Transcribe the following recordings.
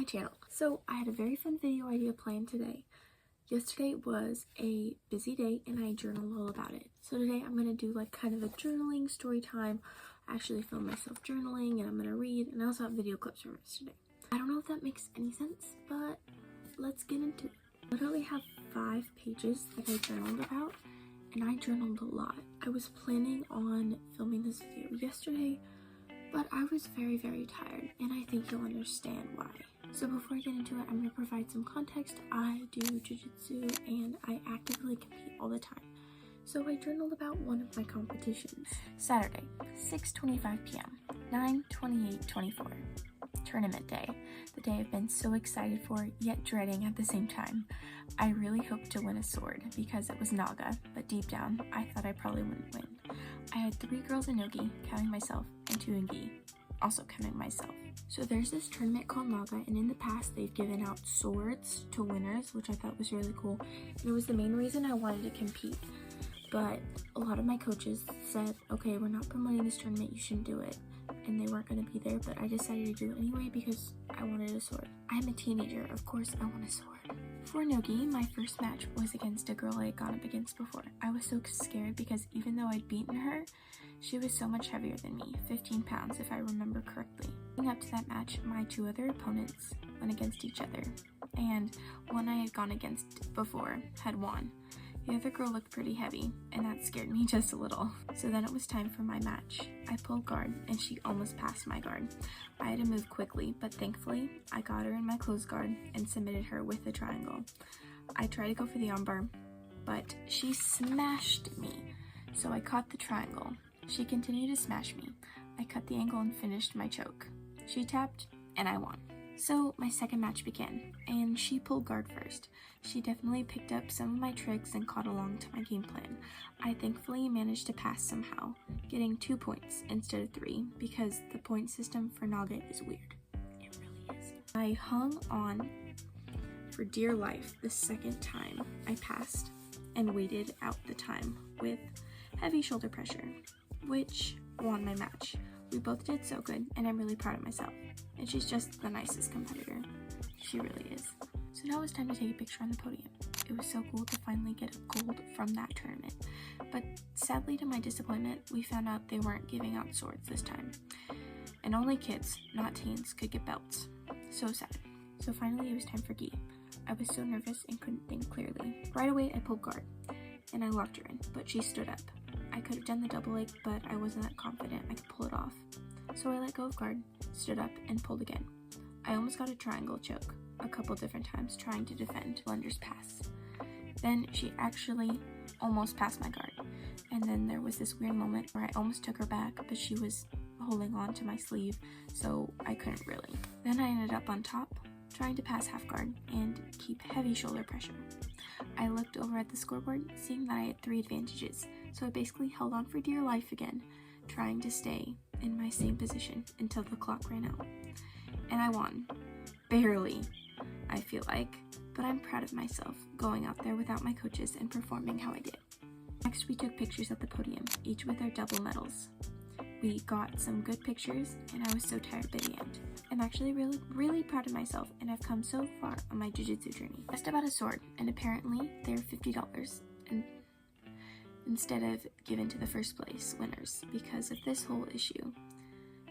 channel. So I had a very fun video idea planned today. Yesterday was a busy day and I journaled all about it. So today I'm going to do like kind of a journaling story time. I actually filmed myself journaling and I'm going to read, and I also have video clips from yesterday. I don't know if that makes any sense, but let's get into it. I literally have 5 pages that I journaled about, and I journaled a lot. I was planning on filming this video yesterday, but I was very tired, and I think you'll understand why. So before I get into it, I'm going to provide some context. I do jiu-jitsu and I actively compete all the time. So I journaled about one of my competitions. Saturday, 6:25 p.m., 9/28/24. Tournament day. The day I've been so excited for, yet dreading at the same time. I really hoped to win a sword because it was Naga, but deep down, I thought I probably wouldn't win. I had 3 girls in Nogi, counting myself, and 2 in Gi, also counting myself. So there's this tournament called Naga, and in the past they've given out swords to winners, which I thought was really cool, and it was the main reason I wanted to compete. But a lot of my coaches said, okay, we're not promoting this tournament, you shouldn't do it. And they weren't going to be there, but I decided to do it anyway because I wanted a sword. I'm a teenager, of course I want a sword. For Nogi, my first match was against a girl I had gone up against before. I was so scared because even though I'd beaten her, she was so much heavier than me, 15 pounds if I remember correctly. Leading up to that match, my 2 other opponents went against each other, and one I had gone against before had won. The other girl looked pretty heavy, and that scared me just a little. So then it was time for my match. I pulled guard, and she almost passed my guard. I had to move quickly, but thankfully, I got her in my closed guard and submitted her with a triangle. I tried to go for the armbar, but she smashed me, so I caught the triangle. She continued to smash me. I cut the angle and finished my choke. She tapped, and I won. So my second match began, and she pulled guard first. She definitely picked up some of my tricks and caught along to my game plan. I thankfully managed to pass somehow, getting 2 points instead of 3 because the point system for Naga is weird. It really is. I hung on for dear life the second time I passed and waited out the time with heavy shoulder pressure, which won my match. We both did so good, and I'm really proud of myself. And she's just the nicest competitor. She really is. So now it's time to take a picture on the podium. It was so cool to finally get a gold from that tournament. But sadly, to my disappointment, we found out they weren't giving out swords this time. And only kids, not teens, could get belts. So sad. So finally, it was time for Gi. I was so nervous and couldn't think clearly. Right away, I pulled guard, and I locked her in, but she stood up. I could have done the double leg, but I wasn't that confident I could pull it off. So I let go of guard, stood up, and pulled again. I almost got a triangle choke a couple different times trying to defend Blender's pass. Then she actually almost passed my guard. And then there was this weird moment where I almost took her back, but she was holding on to my sleeve, so I couldn't really. Then I ended up on top, trying to pass half guard and keep heavy shoulder pressure. I looked over at the scoreboard, seeing that I had 3 advantages, so I basically held on for dear life again, trying to stay in my same position until the clock ran out. And I won. Barely, I feel like, but I'm proud of myself going out there without my coaches and performing how I did. Next, we took pictures at the podium, each with our double medals. We got some good pictures, and I was so tired by the end. I'm actually really proud of myself, and I've come so far on my jiu-jitsu journey. Just about a sword, and apparently they're $50, and instead of given to the first place winners because of this whole issue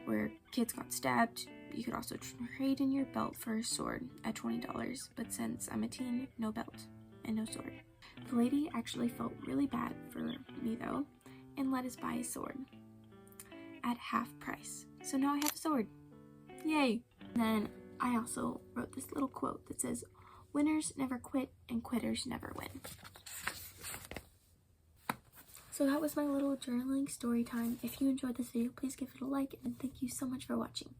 where kids got stabbed. You could also trade in your belt for a sword at $20, but since I'm a teen, no belt and no sword. The lady actually felt really bad for me though and let us buy a sword at half price. So now I have a sword. Yay! And then I also wrote this little quote that says, "Winners never quit and quitters never win." So that was my little journaling story time. If you enjoyed this video, please give it a like, and thank you so much for watching.